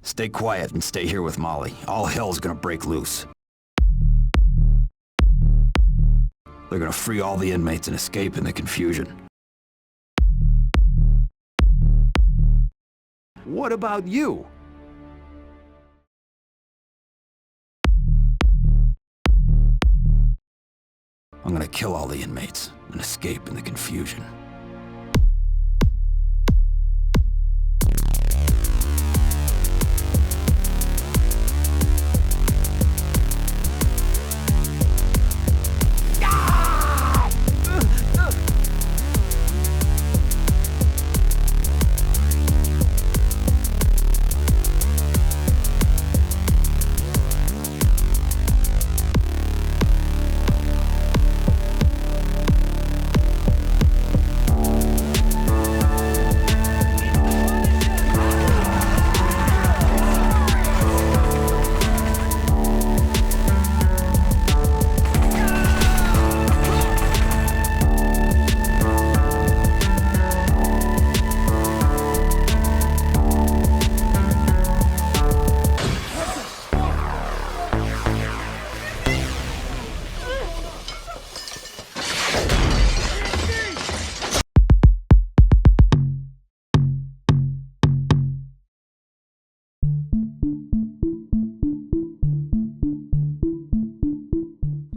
Stay quiet and stay here with Molly. All hell's gonna break loose. They're gonna free all the inmates and escape in the confusion. What about you? I'm gonna kill all the inmates and escape in the confusion.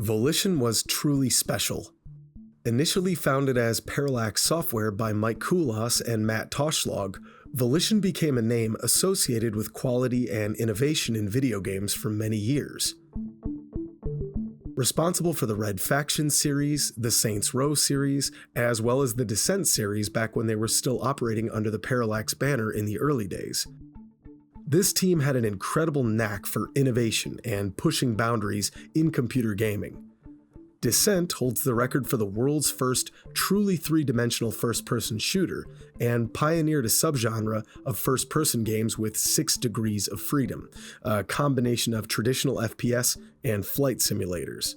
Volition was truly special. Initially founded as Parallax Software by Mike Koulas and Matt Toshlag, Volition became a name associated with quality and innovation in video games for many years. Responsible for the Red Faction series, the Saints Row series, as well as the Descent series back when they were still operating under the Parallax banner in the early days. This team had an incredible knack for innovation and pushing boundaries in computer gaming. Descent holds the record for the world's first truly three-dimensional first-person shooter, and pioneered a subgenre of first-person games with 6 degrees of freedom, a combination of traditional FPS and flight simulators.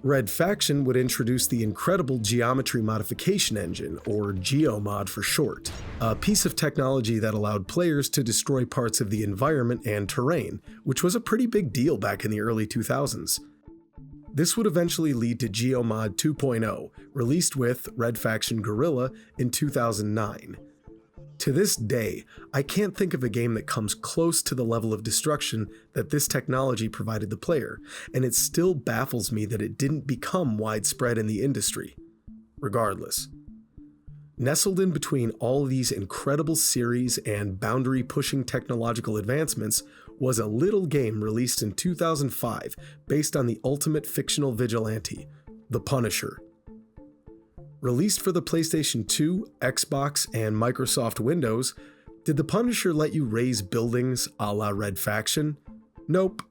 Red Faction would introduce the incredible Geometry Modification Engine, or GeoMod for short, a piece of technology that allowed players to destroy parts of the environment and terrain, which was a pretty big deal back in the early 2000s. This would eventually lead to GeoMod 2.0, released with Red Faction Guerrilla in 2009. To this day, I can't think of a game that comes close to the level of destruction that this technology provided the player, and it still baffles me that it didn't become widespread in the industry. Regardless. Nestled in between all these incredible series and boundary-pushing technological advancements was a little game released in 2005 based on the ultimate fictional vigilante, The Punisher. Released for the PlayStation 2, Xbox, and Microsoft Windows, did The Punisher let you raise buildings a la Red Faction? Nope.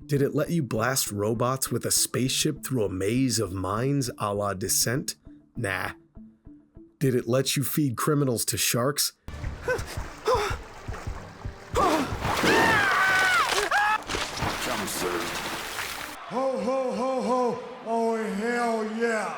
Did it let you blast robots with a spaceship through a maze of mines a la Descent? Nah. Did it let you feed criminals to sharks? Ho, ho, ho, ho! Oh, hell yeah!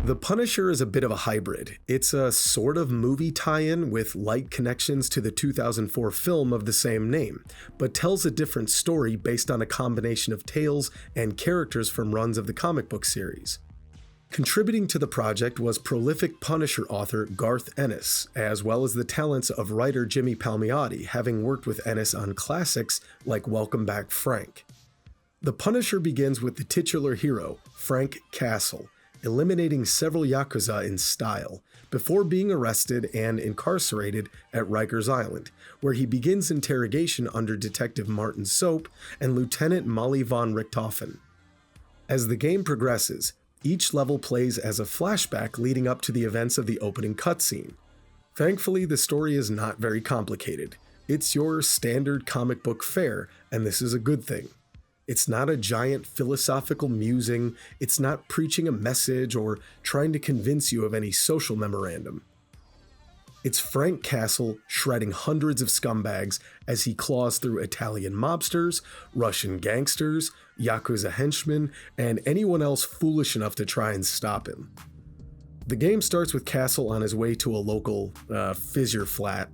The Punisher is a bit of a hybrid. It's a sort of movie tie-in with light connections to the 2004 film of the same name, but tells a different story based on a combination of tales and characters from runs of the comic book series. Contributing to the project was prolific Punisher author Garth Ennis, as well as the talents of writer Jimmy Palmiotti, having worked with Ennis on classics like Welcome Back, Frank. The Punisher begins with the titular hero, Frank Castle, eliminating several Yakuza in style, before being arrested and incarcerated at Rikers Island, where he begins interrogation under Detective Martin Soap and Lieutenant Molly von Richthofen. As the game progresses, each level plays as a flashback leading up to the events of the opening cutscene. Thankfully, the story is not very complicated. It's your standard comic book fare, and this is a good thing. It's not a giant philosophical musing, it's not preaching a message or trying to convince you of any social memorandum. It's Frank Castle shredding hundreds of scumbags as he claws through Italian mobsters, Russian gangsters, Yakuza henchmen, and anyone else foolish enough to try and stop him. The game starts with Castle on his way to a local fissure flat.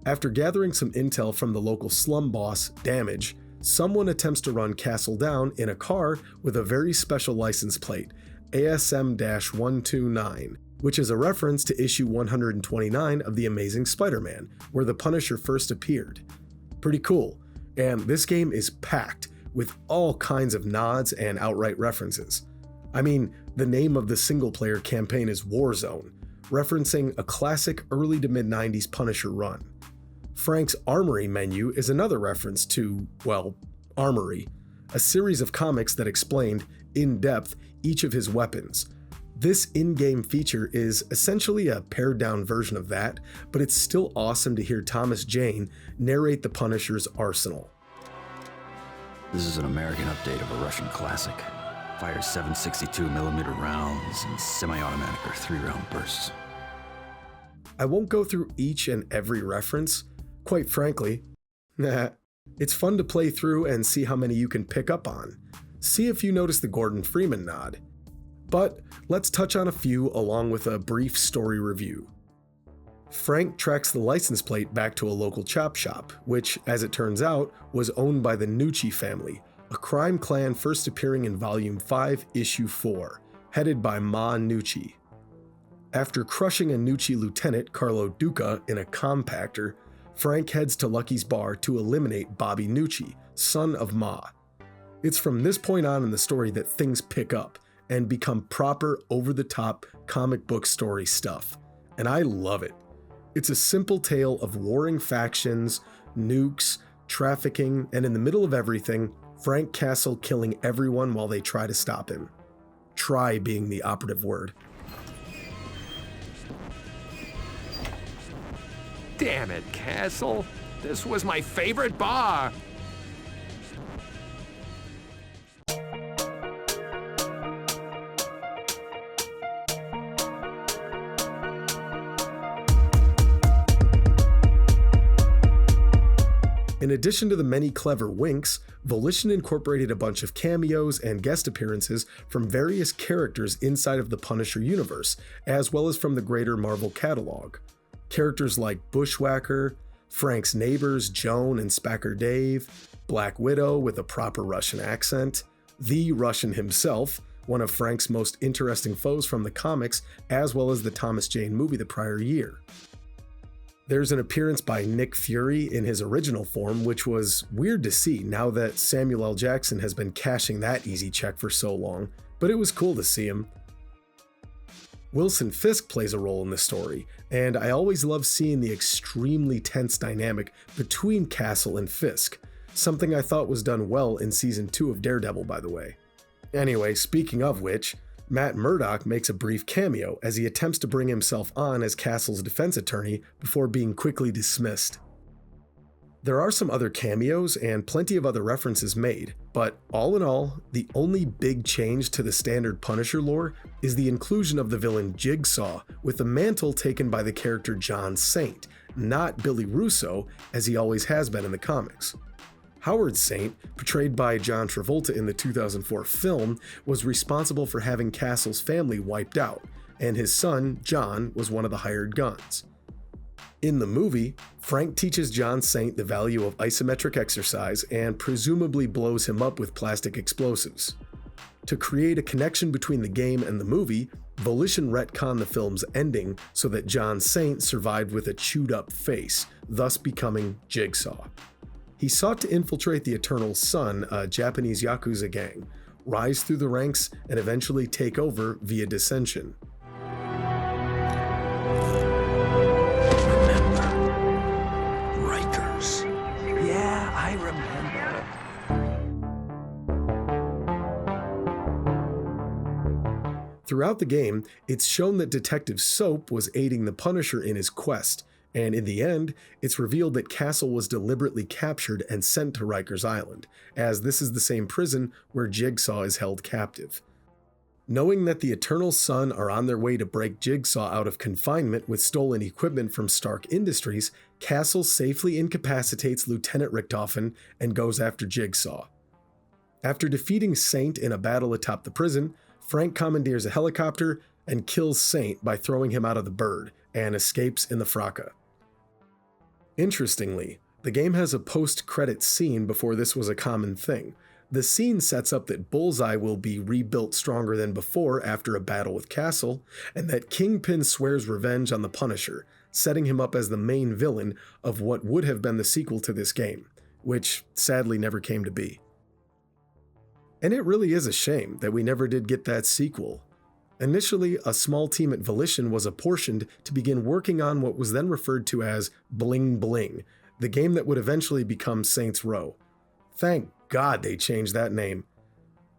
After gathering some intel from the local slum boss, Damage, someone attempts to run Castle down in a car with a very special license plate, ASM-129, which is a reference to issue 129 of The Amazing Spider-Man, where the Punisher first appeared. Pretty cool, and this game is packed with all kinds of nods and outright references. I mean, the name of the single-player campaign is Warzone, referencing a classic early to mid-90s Punisher run. Frank's Armory menu is another reference to, well, Armory, a series of comics that explained, in depth, each of his weapons. This in-game feature is essentially a pared-down version of that, but it's still awesome to hear Thomas Jane narrate the Punisher's arsenal. This is an American update of a Russian classic. Fires 7.62mm rounds in semi-automatic or 3-round bursts. I won't go through each and every reference. Quite frankly, it's fun to play through and see how many you can pick up on. See if you notice the Gordon Freeman nod. But let's touch on a few along with a brief story review. Frank tracks the license plate back to a local chop shop, which, as it turns out, was owned by the Nucci family, a crime clan first appearing in Volume 5, Issue 4, headed by Ma Nucci. After crushing a Nucci lieutenant, Carlo Duca, in a compactor, Frank heads to Lucky's bar to eliminate Bobby Nucci, son of Ma. It's from this point on in the story that things pick up and become proper over-the-top comic book story stuff, and I love it. It's a simple tale of warring factions, nukes, trafficking, and in the middle of everything, Frank Castle killing everyone while they try to stop him. Try being the operative word. Damn it, Castle. This was my favorite bar. In addition to the many clever winks, Volition incorporated a bunch of cameos and guest appearances from various characters inside of the Punisher universe, as well as from the greater Marvel catalog. Characters like Bushwhacker, Frank's neighbors Joan and Spacker Dave, Black Widow with a proper Russian accent, the Russian himself, one of Frank's most interesting foes from the comics, as well as the Thomas Jane movie the prior year. There's an appearance by Nick Fury in his original form, which was weird to see now that Samuel L. Jackson has been cashing that easy check for so long, but it was cool to see him. Wilson Fisk plays a role in the story, and I always love seeing the extremely tense dynamic between Castle and Fisk, something I thought was done well in Season 2 of Daredevil, by the way. Anyway, speaking of which, Matt Murdock makes a brief cameo as he attempts to bring himself on as Castle's defense attorney before being quickly dismissed. There are some other cameos and plenty of other references made, but all in all, the only big change to the standard Punisher lore is the inclusion of the villain Jigsaw with the mantle taken by the character John Saint, not Billy Russo as he always has been in the comics. Howard Saint, portrayed by John Travolta in the 2004 film, was responsible for having Castle's family wiped out, and his son, John, was one of the hired guns. In the movie, Frank teaches John Saint the value of isometric exercise and presumably blows him up with plastic explosives. To create a connection between the game and the movie, Volition retconned the film's ending so that John Saint survived with a chewed-up face, thus becoming Jigsaw. He sought to infiltrate the Eternal Sun, a Japanese Yakuza gang, rise through the ranks, and eventually take over via dissension. Yeah, I remember. Throughout the game, it's shown that Detective Soap was aiding the Punisher in his quest, and in the end, it's revealed that Castle was deliberately captured and sent to Rikers Island, as this is the same prison where Jigsaw is held captive. Knowing that the Eternal Sun are on their way to break Jigsaw out of confinement with stolen equipment from Stark Industries, Castle safely incapacitates Lieutenant Richtofen and goes after Jigsaw. After defeating Saint in a battle atop the prison, Frank commandeers a helicopter and kills Saint by throwing him out of the bird, and escapes in the fracas. Interestingly, the game has a post-credits scene before this was a common thing. The scene sets up that Bullseye will be rebuilt stronger than before after a battle with Castle, and that Kingpin swears revenge on the Punisher, setting him up as the main villain of what would have been the sequel to this game, which sadly never came to be. And it really is a shame that we never did get that sequel. Initially, a small team at Volition was apportioned to begin working on what was then referred to as Bling Bling, the game that would eventually become Saints Row. Thank God they changed that name.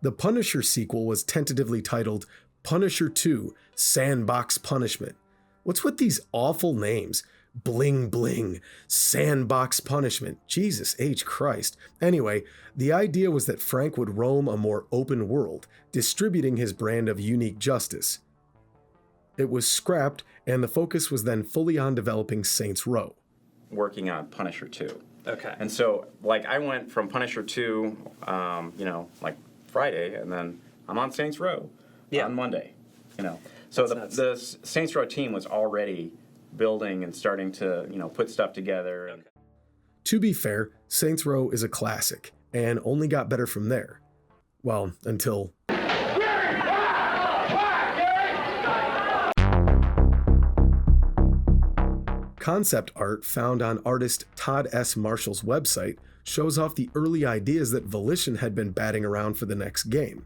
The Punisher sequel was tentatively titled Punisher 2: Sandbox Punishment. What's with these awful names? Bling Bling, Sandbox Punishment, Jesus H. Christ. Anyway, the idea was that Frank would roam a more open world, distributing his brand of unique justice. It was scrapped, and the focus was then fully on developing Saints Row. Working on Punisher 2. Okay. And so, like, I went from Punisher 2, like Friday, and then I'm on Saints Row on Monday, So the Saints Row team was already building and starting to, put stuff together. Okay. To be fair, Saints Row is a classic, and only got better from there. Well, until... Concept art found on artist Todd S. Marshall's website shows off the early ideas that Volition had been batting around for the next game.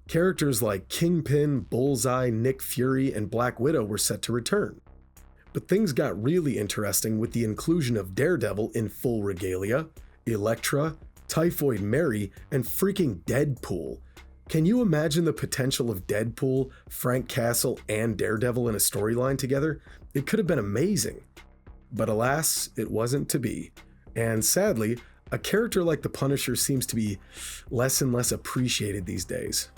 Characters like Kingpin, Bullseye, Nick Fury, and Black Widow were set to return. But things got really interesting with the inclusion of Daredevil in full regalia, Elektra, Typhoid Mary, and freaking Deadpool. Can you imagine the potential of Deadpool, Frank Castle, and Daredevil in a storyline together? It could have been amazing. But alas, it wasn't to be. And sadly, a character like the Punisher seems to be less and less appreciated these days.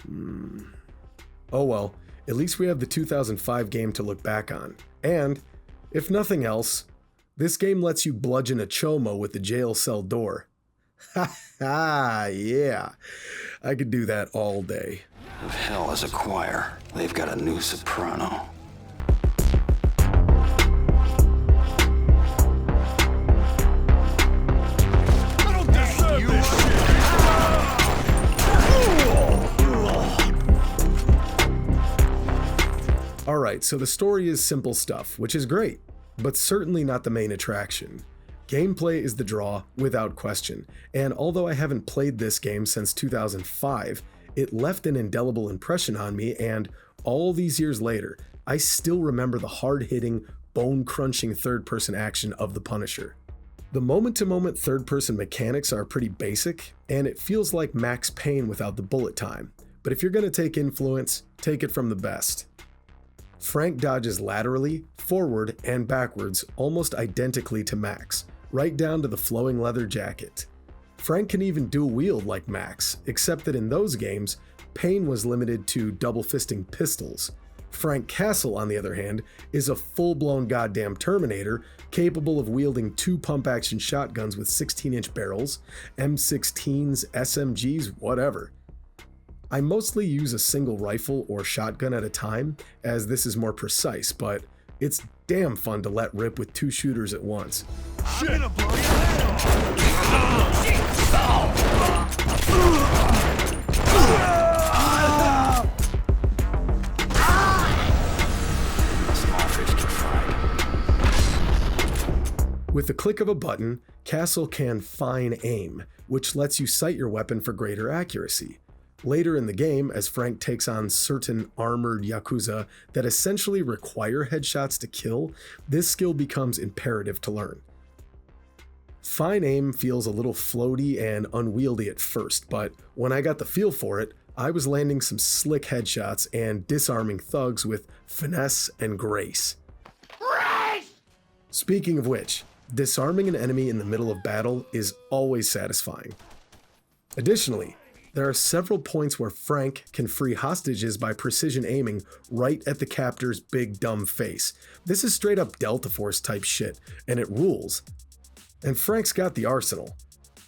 Oh well, at least we have the 2005 game to look back on. And, if nothing else, this game lets you bludgeon a chomo with the jail cell door. Ha ha, yeah. I could do that all day. If hell is a choir, they've got a new soprano. Alright, so the story is simple stuff, which is great, but certainly not the main attraction. Gameplay is the draw, without question, and although I haven't played this game since 2005, it left an indelible impression on me, and all these years later, I still remember the hard-hitting, bone-crunching third-person action of the Punisher. The moment-to-moment third-person mechanics are pretty basic, and it feels like Max Payne without the bullet time, but if you're going to take influence, take it from the best. Frank dodges laterally, forward, and backwards almost identically to Max, right down to the flowing leather jacket. Frank can even dual wield like Max, except that in those games, Payne was limited to double-fisting pistols. Frank Castle, on the other hand, is a full-blown goddamn Terminator, capable of wielding 2 pump-action shotguns with 16-inch barrels, M16s, SMGs, whatever. I mostly use a single rifle or shotgun at a time, as this is more precise, but it's damn fun to let rip with 2 shooters at once. I'm gonna blow your head With the click of a button, Castle can fine aim, which lets you sight your weapon for greater accuracy. Later in the game, as Frank takes on certain armored Yakuza that essentially require headshots to kill, this skill becomes imperative to learn. Fine aim feels a little floaty and unwieldy at first, but when I got the feel for it, I was landing some slick headshots and disarming thugs with finesse and grace. Speaking of which, disarming an enemy in the middle of battle is always satisfying. Additionally, There are several points where Frank can free hostages by precision aiming right at the captor's big dumb face. This is straight up Delta Force type shit, and it rules. And Frank's got the arsenal.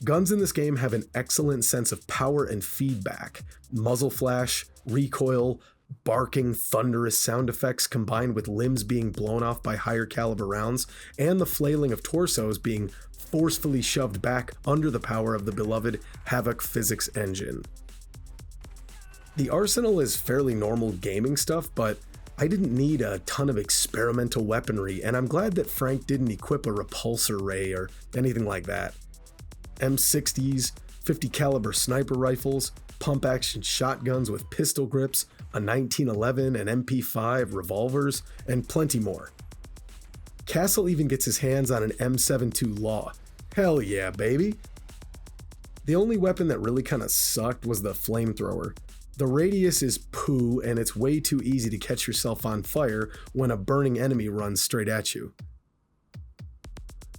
Guns in this game have an excellent sense of power and feedback. Muzzle flash, recoil, barking, thunderous sound effects combined with limbs being blown off by higher caliber rounds, and the flailing of torsos being forcefully shoved back under the power of the beloved Havoc physics engine. The arsenal is fairly normal gaming stuff, but I didn't need a ton of experimental weaponry, and I'm glad that Frank didn't equip a repulsor ray or anything like that. M60s, 50 caliber sniper rifles, pump action shotguns with pistol grips, a 1911 and MP5 revolvers, and plenty more. Castle even gets his hands on an M72 Law. Hell yeah, baby! The only weapon that really kinda sucked was the flamethrower. The radius is poo, and it's way too easy to catch yourself on fire when a burning enemy runs straight at you.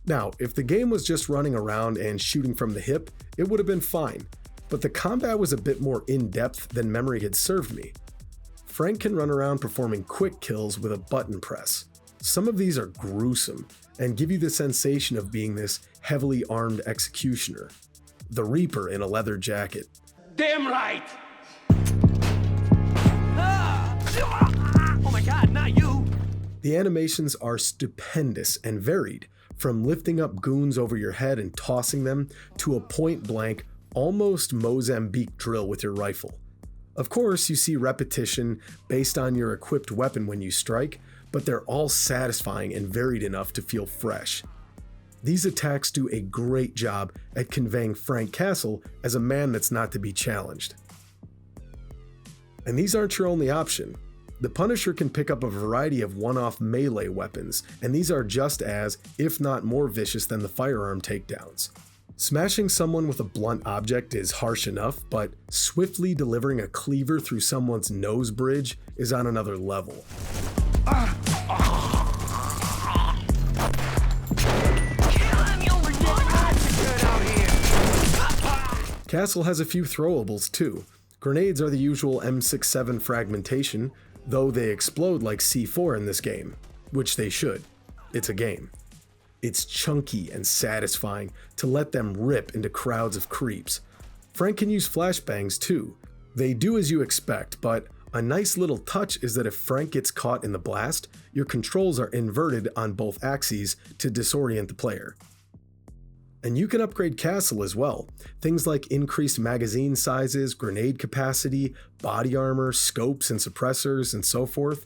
Now, if the game was just running around and shooting from the hip, it would have been fine, but the combat was a bit more in-depth than memory had served me. Frank can run around performing quick kills with a button press. Some of these are gruesome and give you the sensation of being this heavily armed executioner. The Reaper in a leather jacket. Damn right! Oh my god, not you! The animations are stupendous and varied, from lifting up goons over your head and tossing them to a point-blank, almost Mozambique drill with your rifle. Of course, you see repetition based on your equipped weapon when you strike, but they're all satisfying and varied enough to feel fresh. These attacks do a great job at conveying Frank Castle as a man that's not to be challenged. And these aren't your only option. The Punisher can pick up a variety of one-off melee weapons, and these are just as, if not more vicious than the firearm takedowns. Smashing someone with a blunt object is harsh enough, but swiftly delivering a cleaver through someone's nose bridge is on another level. Castle has a few throwables too. Grenades are the usual M67 fragmentation, though they explode like C4 in this game, which they should. It's a game. It's chunky and satisfying to let them rip into crowds of creeps. Frank can use flashbangs too. They do as you expect, but a nice little touch is that if Frank gets caught in the blast, your controls are inverted on both axes to disorient the player. And you can upgrade Castle as well. Things like increased magazine sizes, grenade capacity, body armor, scopes and suppressors, and so forth.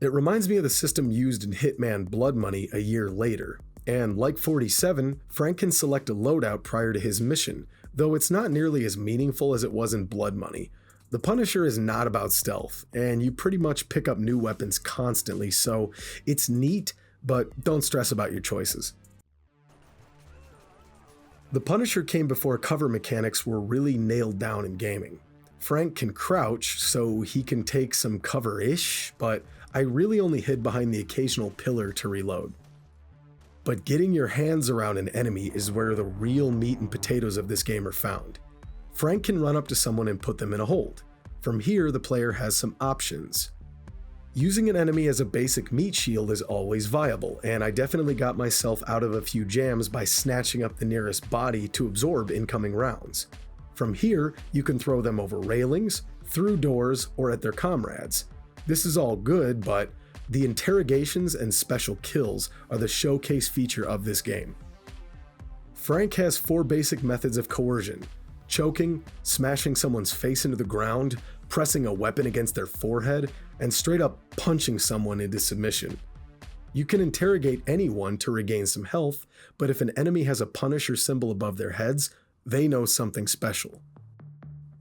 It reminds me of the system used in Hitman Blood Money a year later. And like 47, Frank can select a loadout prior to his mission, though it's not nearly as meaningful as it was in Blood Money. The Punisher is not about stealth, and you pretty much pick up new weapons constantly, so it's neat, but don't stress about your choices. The Punisher came before cover mechanics were really nailed down in gaming. Frank can crouch, so he can take some cover-ish, but I really only hid behind the occasional pillar to reload. But getting your hands around an enemy is where the real meat and potatoes of this game are found. Frank can run up to someone and put them in a hold. From here, the player has some options. Using an enemy as a basic meat shield is always viable, and I definitely got myself out of a few jams by snatching up the nearest body to absorb incoming rounds. From here, you can throw them over railings, through doors, or at their comrades. This is all good, but the interrogations and special kills are the showcase feature of this game. Frank has 4 basic methods of coercion: choking, smashing someone's face into the ground, pressing a weapon against their forehead, and straight up punching someone into submission. You can interrogate anyone to regain some health, but if an enemy has a Punisher symbol above their heads, they know something special.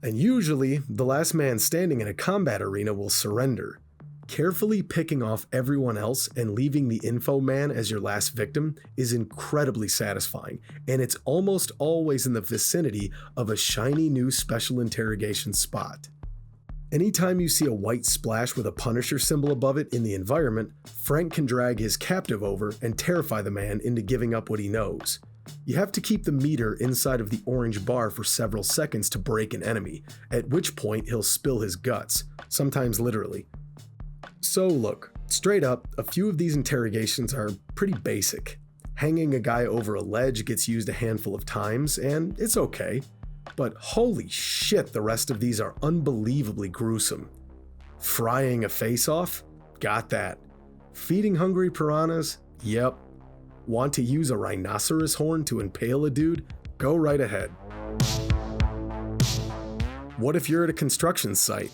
And usually, the last man standing in a combat arena will surrender. Carefully picking off everyone else and leaving the info man as your last victim is incredibly satisfying, and it's almost always in the vicinity of a shiny new special interrogation spot. Anytime you see a white splash with a Punisher symbol above it in the environment, Frank can drag his captive over and terrify the man into giving up what he knows. You have to keep the meter inside of the orange bar for several seconds to break an enemy, at which point he'll spill his guts, sometimes literally. So look, straight up, a few of these interrogations are pretty basic. Hanging a guy over a ledge gets used a handful of times, and it's okay. But holy shit, the rest of these are unbelievably gruesome. Frying a face off? Got that. Feeding hungry piranhas? Yep. Want to use a rhinoceros horn to impale a dude? Go right ahead. What if you're at a construction site?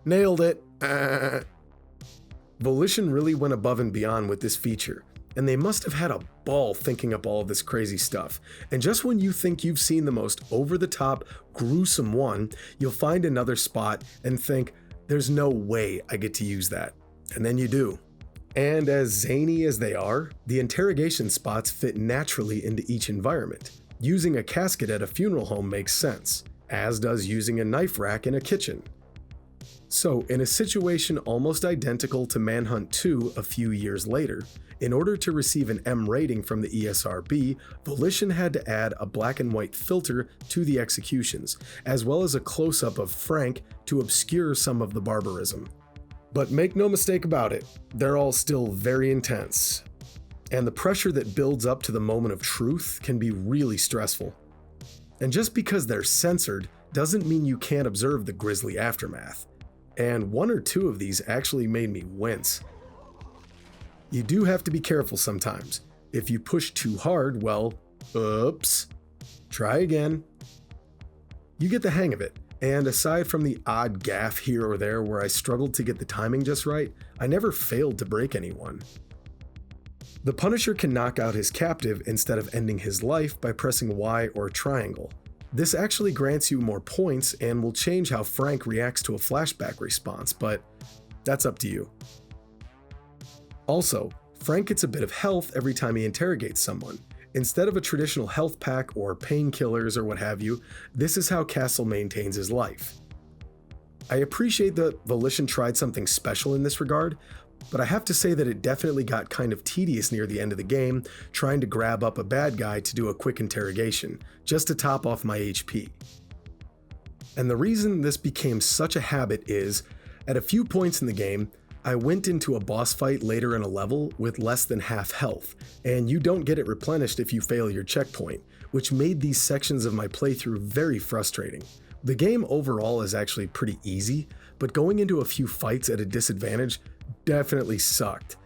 Nailed it. Volition really went above and beyond with this feature, and they must have had a ball thinking up all of this crazy stuff. And just when you think you've seen the most over-the-top, gruesome one, you'll find another spot and think, there's no way I get to use that. And then you do. And as zany as they are, the interrogation spots fit naturally into each environment. Using a casket at a funeral home makes sense, as does using a knife rack in a kitchen. So, in a situation almost identical to Manhunt 2 a few years later, in order to receive an M rating from the ESRB, Volition had to add a black and white filter to the executions, as well as a close-up of Frank to obscure some of the barbarism. But make no mistake about it, they're all still very intense. And the pressure that builds up to the moment of truth can be really stressful. And just because they're censored doesn't mean you can't observe the grisly aftermath. And one or two of these actually made me wince. You do have to be careful sometimes. If you push too hard, well, oops. Try again. You get the hang of it, and aside from the odd gaffe here or there where I struggled to get the timing just right, I never failed to break anyone. The Punisher can knock out his captive instead of ending his life by pressing Y or triangle. This actually grants you more points and will change how Frank reacts to a flashback response, but that's up to you. Also, Frank gets a bit of health every time he interrogates someone. Instead of a traditional health pack or painkillers or what have you, this is how Castle maintains his life. I appreciate that Volition tried something special in this regard, but I have to say that it definitely got kind of tedious near the end of the game, trying to grab up a bad guy to do a quick interrogation, just to top off my HP. And the reason this became such a habit is, at a few points in the game, I went into a boss fight later in a level with less than half health, and you don't get it replenished if you fail your checkpoint, which made these sections of my playthrough very frustrating. The game overall is actually pretty easy, but going into a few fights at a disadvantage definitely sucked.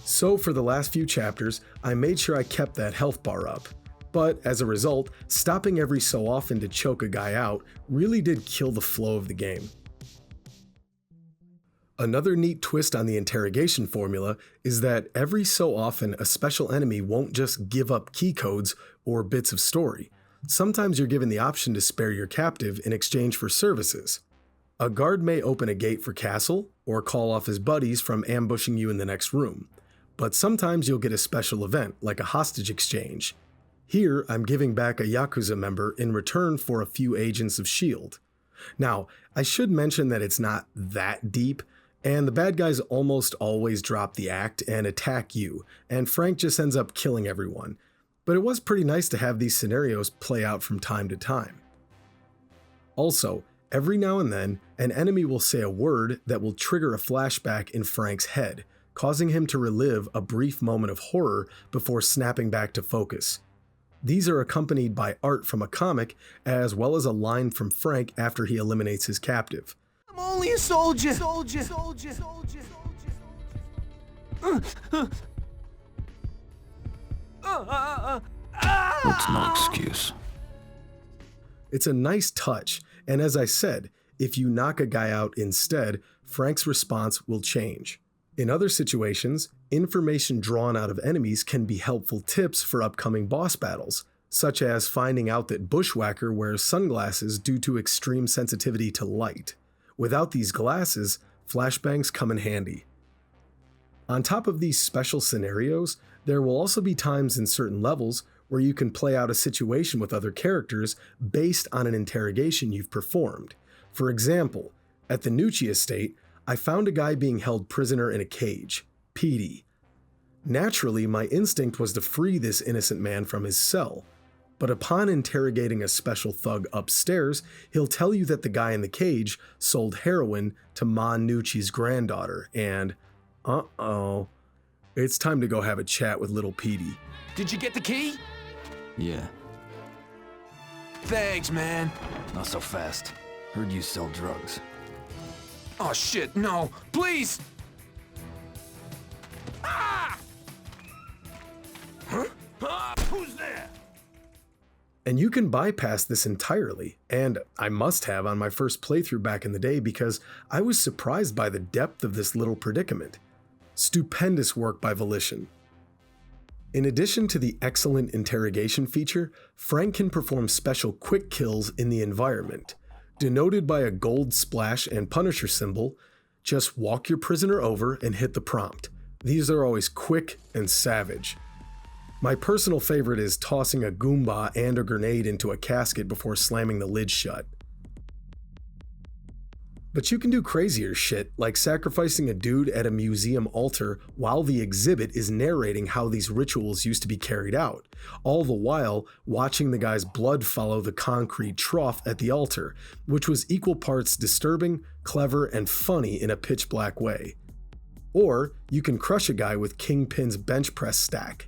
So for the last few chapters, I made sure I kept that health bar up. But as a result, stopping every so often to choke a guy out really did kill the flow of the game. Another neat twist on the interrogation formula is that every so often a special enemy won't just give up key codes or bits of story. Sometimes you're given the option to spare your captive in exchange for services. A guard may open a gate for Castle, or call off his buddies from ambushing you in the next room. But sometimes you'll get a special event, like a hostage exchange. Here, I'm giving back a Yakuza member in return for a few agents of S.H.I.E.L.D. Now, I should mention that it's not that deep, and the bad guys almost always drop the act and attack you, and Frank just ends up killing everyone. But it was pretty nice to have these scenarios play out from time to time. Also, every now and then, an enemy will say a word that will trigger a flashback in Frank's head, causing him to relive a brief moment of horror before snapping back to focus. These are accompanied by art from a comic, as well as a line from Frank after he eliminates his captive. I'm only a soldier. It's no excuse. It's a nice touch, and as I said, if you knock a guy out instead, Frank's response will change. In other situations, information drawn out of enemies can be helpful tips for upcoming boss battles, such as finding out that Bushwhacker wears sunglasses due to extreme sensitivity to light. Without these glasses, flashbangs come in handy. On top of these special scenarios, there will also be times in certain levels where you can play out a situation with other characters based on an interrogation you've performed. For example, at the Nucci estate, I found a guy being held prisoner in a cage, Petey. Naturally, my instinct was to free this innocent man from his cell. But upon interrogating a special thug upstairs, he'll tell you that the guy in the cage sold heroin to Ma Nucci's granddaughter, and uh-oh, it's time to go have a chat with little Petey. Did you get the key? Yeah, Thanks, man. not so fast. Heard you sell drugs. Oh, shit, no. Please! Ah! Huh? Ah! Who's there? And you can bypass this entirely, and I must have on my first playthrough back in the day because I was surprised by the depth of this little predicament. Stupendous work by Volition. In addition to the excellent interrogation feature, Frank can perform special quick kills in the environment. Denoted by a gold splash and Punisher symbol, just walk your prisoner over and hit the prompt. These are always quick and savage. My personal favorite is tossing a Goomba and a grenade into a casket before slamming the lid shut. But you can do crazier shit, like sacrificing a dude at a museum altar while the exhibit is narrating how these rituals used to be carried out, all the while watching the guy's blood follow the concrete trough at the altar, which was equal parts disturbing, clever, and funny in a pitch black way. Or you can crush a guy with Kingpin's bench press stack.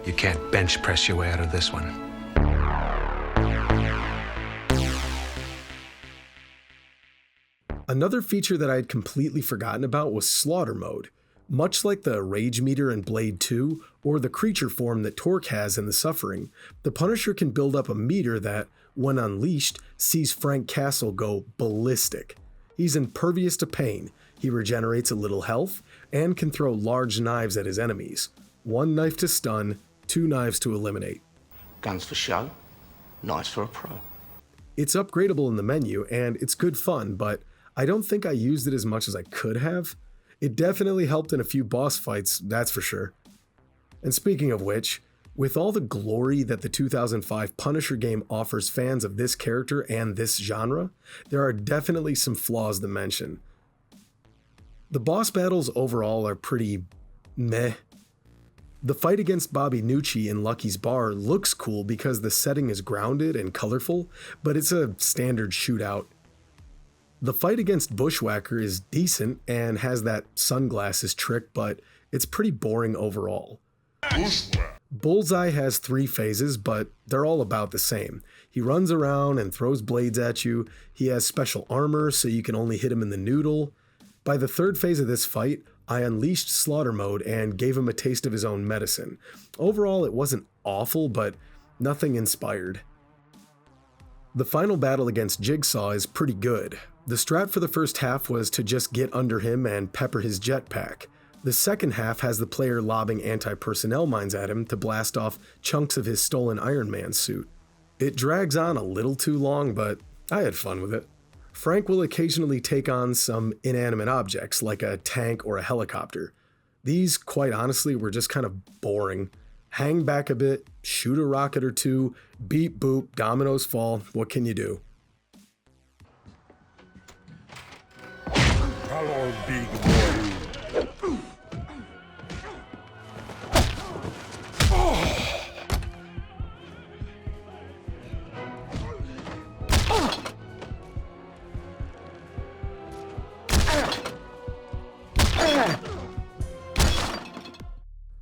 You can't bench press your way out of this one. Another feature that I had completely forgotten about was slaughter mode. Much like the rage meter in Blade 2, or the creature form that Torque has in The Suffering, the Punisher can build up a meter that, when unleashed, sees Frank Castle go ballistic. He's impervious to pain, he regenerates a little health, and can throw large knives at his enemies. 1 knife to stun, 2 knives to eliminate. Guns for show, knives for a pro. It's upgradable in the menu, and it's good fun, but I don't think I used it as much as I could have. It definitely helped in a few boss fights, that's for sure. And speaking of which, with all the glory that the 2005 Punisher game offers fans of this character and this genre, there are definitely some flaws to mention. The boss battles overall are pretty meh. The fight against Bobby Nucci in Lucky's Bar looks cool because the setting is grounded and colorful, but it's a standard shootout. The fight against Bushwhacker is decent and has that sunglasses trick, but it's pretty boring overall. Bullseye has 3 phases, but they're all about the same. He runs around and throws blades at you. He has special armor, so you can only hit him in the noodle. By the 3rd phase of this fight, I unleashed slaughter mode and gave him a taste of his own medicine. Overall, it wasn't awful, but nothing inspired. The final battle against Jigsaw is pretty good. The strat for the first half was to just get under him and pepper his jetpack. The second half has the player lobbing anti-personnel mines at him to blast off chunks of his stolen Iron Man suit. It drags on a little too long, but I had fun with it. Frank will occasionally take on some inanimate objects like a tank or a helicopter. These, quite honestly, were just kind of boring. Hang back a bit, shoot a rocket or two, beep boop, dominoes fall, what can you do? Hello, big boy.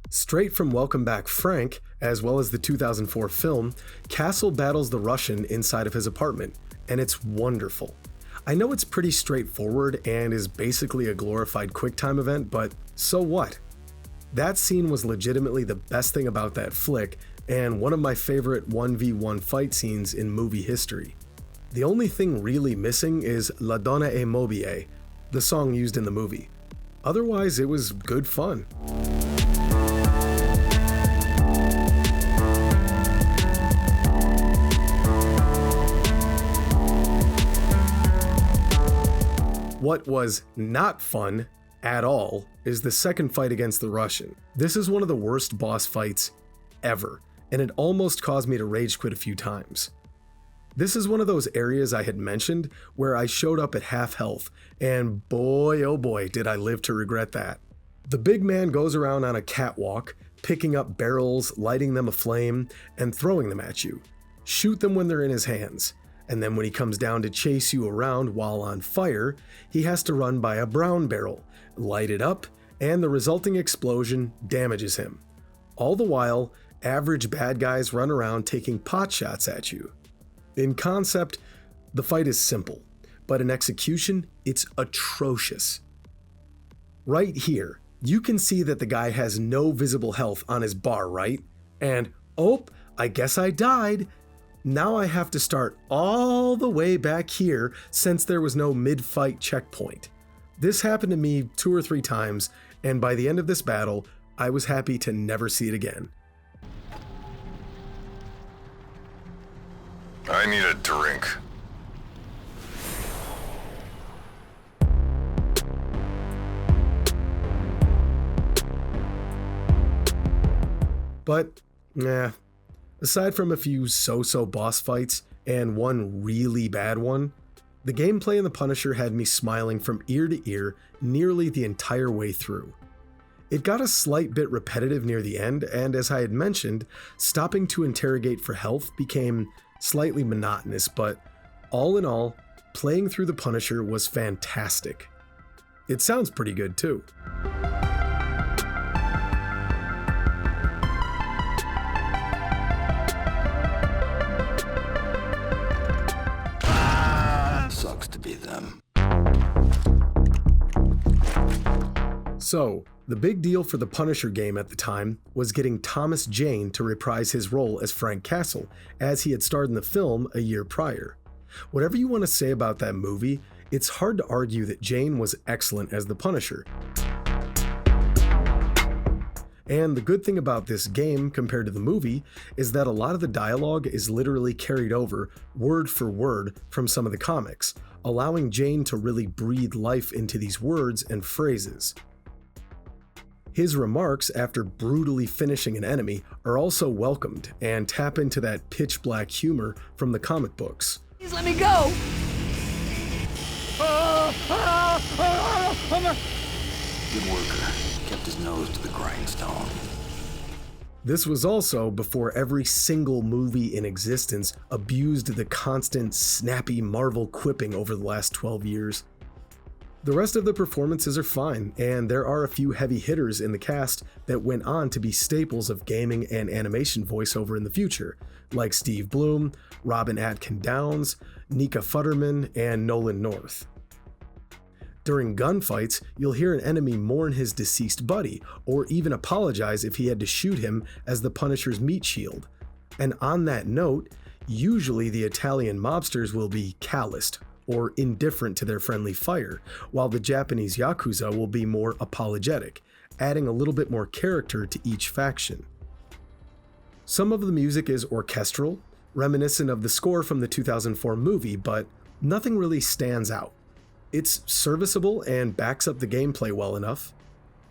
Straight from Welcome Back Frank, as well as the 2004 film, Castle battles the Russian inside of his apartment, and it's wonderful. I know it's pretty straightforward and is basically a glorified QuickTime event, but so what? That scene was legitimately the best thing about that flick, and one of my favorite 1v1 fight scenes in movie history. The only thing really missing is La Donna è Mobile, the song used in the movie. Otherwise, it was good fun. What was not fun at all is the second fight against the Russian. This is one of the worst boss fights ever, and it almost caused me to rage quit a few times. This is one of those areas I had mentioned where I showed up at half health, and boy oh boy did I live to regret that. The big man goes around on a catwalk, picking up barrels, lighting them aflame, and throwing them at you. Shoot them when they're in his hands. And then when he comes down to chase you around while on fire, he has to run by a brown barrel, light it up, and the resulting explosion damages him. All the while, average bad guys run around taking pot shots at you. In concept, the fight is simple, but in execution, it's atrocious. Right here, you can see that the guy has no visible health on his bar, right? And, oh, I guess I died. Now I have to start all the way back here since there was no mid-fight checkpoint. This happened to me 2 or 3 times, and by the end of this battle, I was happy to never see it again. I need a drink. But, aside from a few so-so boss fights and one really bad one, the gameplay in The Punisher had me smiling from ear to ear nearly the entire way through. It got a slight bit repetitive near the end, and as I had mentioned, stopping to interrogate for health became slightly monotonous, but all in all, playing through The Punisher was fantastic. It sounds pretty good too. Sucks to be them. So, the big deal for the Punisher game at the time was getting Thomas Jane to reprise his role as Frank Castle, as he had starred in the film a year prior. Whatever you want to say about that movie, it's hard to argue that Jane was excellent as the Punisher. And the good thing about this game compared to the movie is that a lot of the dialogue is literally carried over word for word from some of the comics, allowing Jane to really breathe life into these words and phrases. His remarks after brutally finishing an enemy are also welcomed and tap into that pitch black humor from the comic books. Please let me go! Good worker. Kept his nose to the grindstone. This was also before every single movie in existence abused the constant, snappy Marvel quipping over the last 12 years. The rest of the performances are fine, and there are a few heavy hitters in the cast that went on to be staples of gaming and animation voiceover in the future, like Steve Blum, Robin Atkin Downes, Nika Futterman, and Nolan North. During gunfights, you'll hear an enemy mourn his deceased buddy, or even apologize if he had to shoot him as the Punisher's meat shield. And on that note, usually the Italian mobsters will be calloused, or indifferent to their friendly fire, while the Japanese Yakuza will be more apologetic, adding a little bit more character to each faction. Some of the music is orchestral, reminiscent of the score from the 2004 movie, but nothing really stands out. It's serviceable and backs up the gameplay well enough.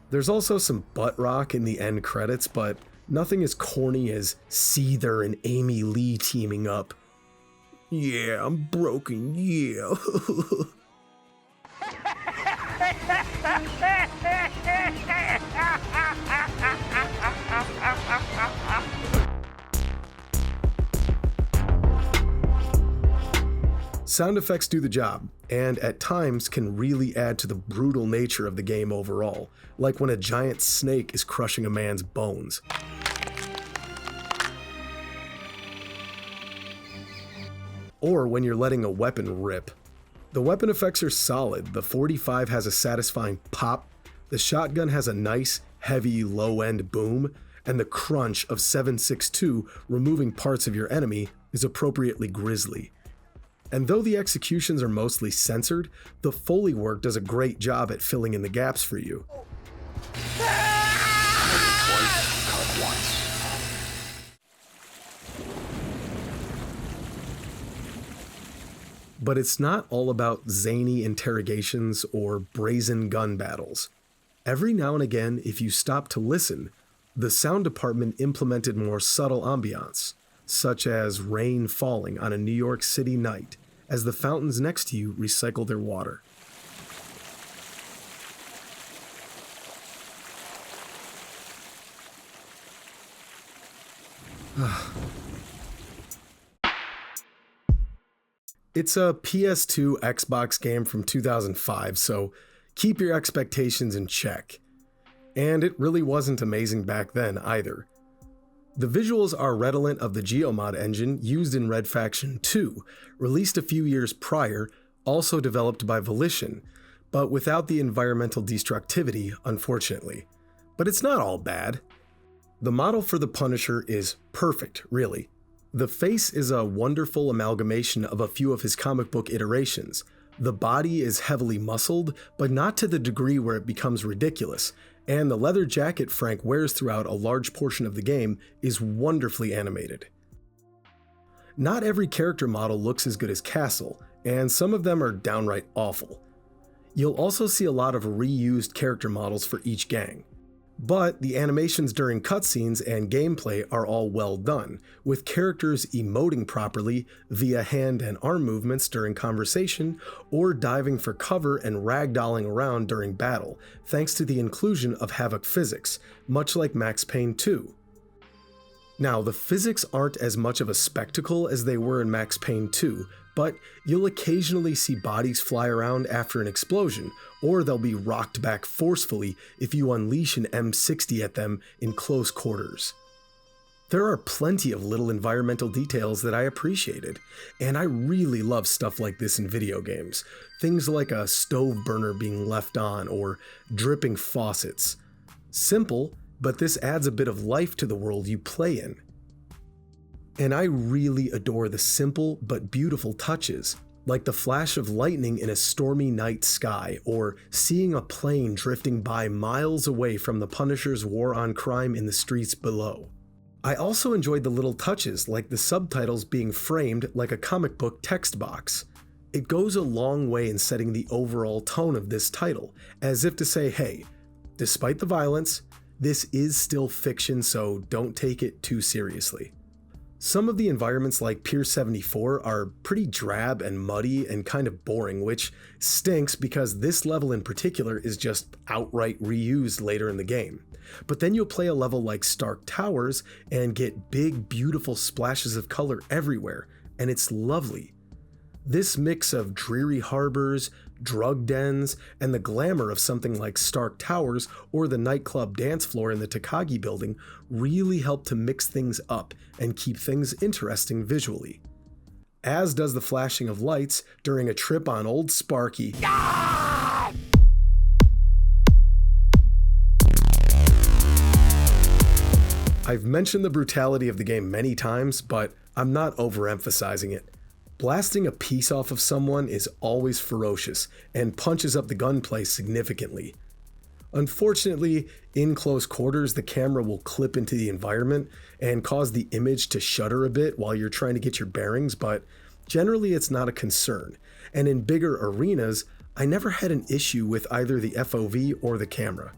There's also some butt rock in the end credits, but nothing as corny as Seether and Amy Lee teaming up. Yeah, I'm broken, yeah. Sound effects do the job, and at times can really add to the brutal nature of the game overall, like when a giant snake is crushing a man's bones. Or when you're letting a weapon rip. The weapon effects are solid. The 45 has a satisfying pop, the shotgun has a nice, heavy, low-end boom, and the crunch of 7.62 removing parts of your enemy is appropriately grisly. And though the executions are mostly censored, the Foley work does a great job at filling in the gaps for you. But it's not all about zany interrogations or brazen gun battles. Every now and again, if you stop to listen, the sound department implemented more subtle ambiance, such as rain falling on a New York City night as the fountains next to you recycle their water. It's a PS2 Xbox game from 2005, so keep your expectations in check. And it really wasn't amazing back then either. The visuals are redolent of the Geomod engine used in Red Faction 2, released a few years prior, also developed by Volition, but without the environmental destructivity, unfortunately. But it's not all bad. The model for the Punisher is perfect, really. The face is a wonderful amalgamation of a few of his comic book iterations. The body is heavily muscled, but not to the degree where it becomes ridiculous, and the leather jacket Frank wears throughout a large portion of the game is wonderfully animated. Not every character model looks as good as Castle, and some of them are downright awful. You'll also see a lot of reused character models for each gang. But the animations during cutscenes and gameplay are all well done, with characters emoting properly via hand and arm movements during conversation, or diving for cover and ragdolling around during battle, thanks to the inclusion of Havoc physics, much like Max Payne 2. Now, the physics aren't as much of a spectacle as they were in Max Payne 2, but you'll occasionally see bodies fly around after an explosion, or they'll be rocked back forcefully if you unleash an M60 at them in close quarters. There are plenty of little environmental details that I appreciated, and I really love stuff like this in video games. Things like a stove burner being left on, or dripping faucets. Simple, but this adds a bit of life to the world you play in. And I really adore the simple but beautiful touches, like the flash of lightning in a stormy night sky, or seeing a plane drifting by miles away from the Punisher's war on crime in the streets below. I also enjoyed the little touches, like the subtitles being framed like a comic book text box. It goes a long way in setting the overall tone of this title, as if to say, hey, despite the violence, this is still fiction, so don't take it too seriously. Some of the environments like Pier 74 are pretty drab and muddy and kind of boring, which stinks because this level in particular is just outright reused later in the game. But then you'll play a level like Stark Towers and get big, beautiful splashes of color everywhere, and it's lovely. This mix of dreary harbors, drug dens, and the glamour of something like Stark Towers or the nightclub dance floor in the Takagi building really help to mix things up and keep things interesting visually. As does the flashing of lights during a trip on Old Sparky. I've mentioned the brutality of the game many times, but I'm not overemphasizing it. Blasting a piece off of someone is always ferocious and punches up the gunplay significantly. Unfortunately, in close quarters, the camera will clip into the environment and cause the image to shudder a bit while you're trying to get your bearings, but generally it's not a concern. And in bigger arenas, I never had an issue with either the FOV or the camera.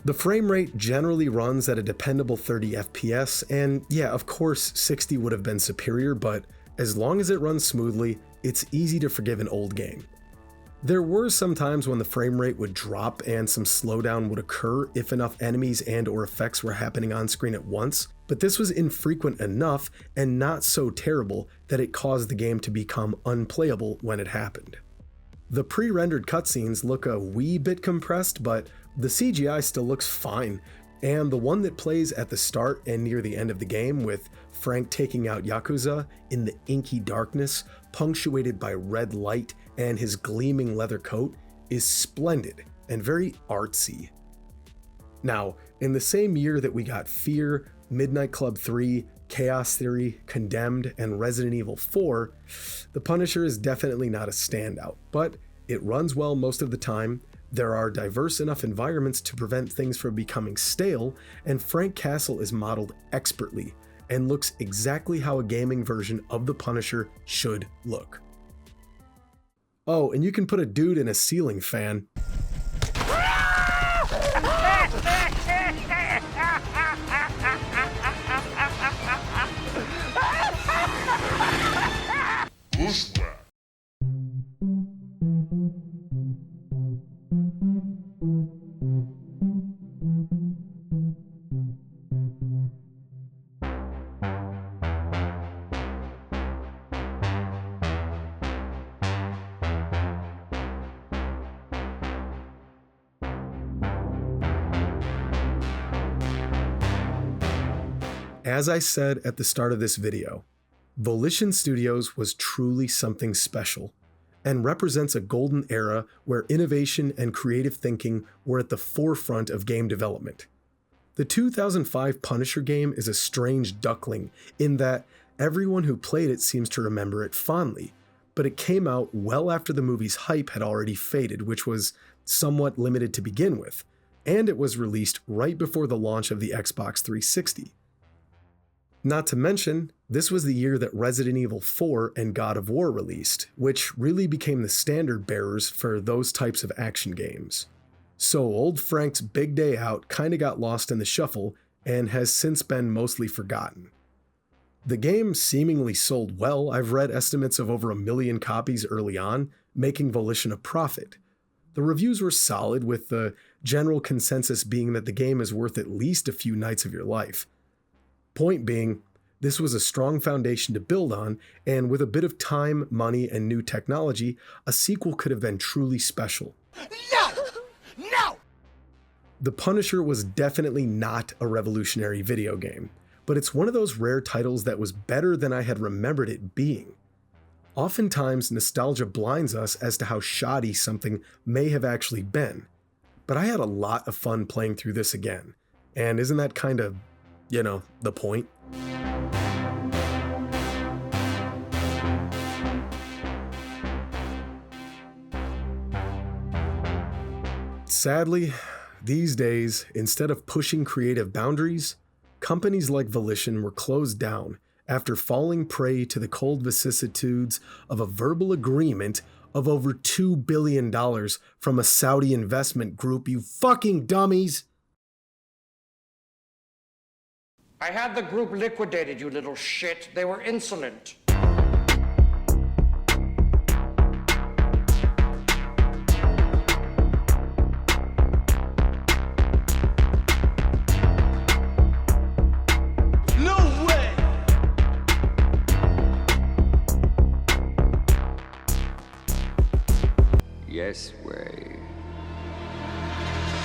The frame rate generally runs at a dependable 30 FPS, and yeah, of course 60 would have been superior, but as long as it runs smoothly, it's easy to forgive an old game. There were some times when the frame rate would drop and some slowdown would occur if enough enemies and or effects were happening on screen at once, but this was infrequent enough and not so terrible that it caused the game to become unplayable when it happened. The pre-rendered cutscenes look a wee bit compressed, but the CGI still looks fine, and the one that plays at the start and near the end of the game with Frank taking out Yakuza in the inky darkness, punctuated by red light and his gleaming leather coat, is splendid and very artsy. Now, in the same year that we got Fear, Midnight Club 3, Chaos Theory, Condemned, and Resident Evil 4, The Punisher is definitely not a standout, but it runs well most of the time. There are diverse enough environments to prevent things from becoming stale, and Frank Castle is modeled expertly and looks exactly how a gaming version of The Punisher should look. Oh, and you can put a dude in a ceiling fan. As I said at the start of this video, Volition Studios was truly something special and represents a golden era where innovation and creative thinking were at the forefront of game development. The 2005 Punisher game is a strange duckling in that everyone who played it seems to remember it fondly, but it came out well after the movie's hype had already faded, which was somewhat limited to begin with, and it was released right before the launch of the Xbox 360. Not to mention, this was the year that Resident Evil 4 and God of War released, which really became the standard bearers for those types of action games. So old Frank's big day out kinda got lost in the shuffle and has since been mostly forgotten. The game seemingly sold well. I've read estimates of over 1 million copies early on, making Volition a profit. The reviews were solid, with the general consensus being that the game is worth at least a few nights of your life. Point being, this was a strong foundation to build on, and with a bit of time, money, and new technology, a sequel could have been truly special. No! The Punisher was definitely not a revolutionary video game, but it's one of those rare titles that was better than I had remembered it being. Oftentimes, nostalgia blinds us as to how shoddy something may have actually been, but I had a lot of fun playing through this again, and isn't that kind of, the point? Sadly, these days, instead of pushing creative boundaries, companies like Volition were closed down after falling prey to the cold vicissitudes of a verbal agreement of over $2 billion from a Saudi investment group, you fucking dummies! I had the group liquidated, you little shit. They were insolent. No way! Yes way.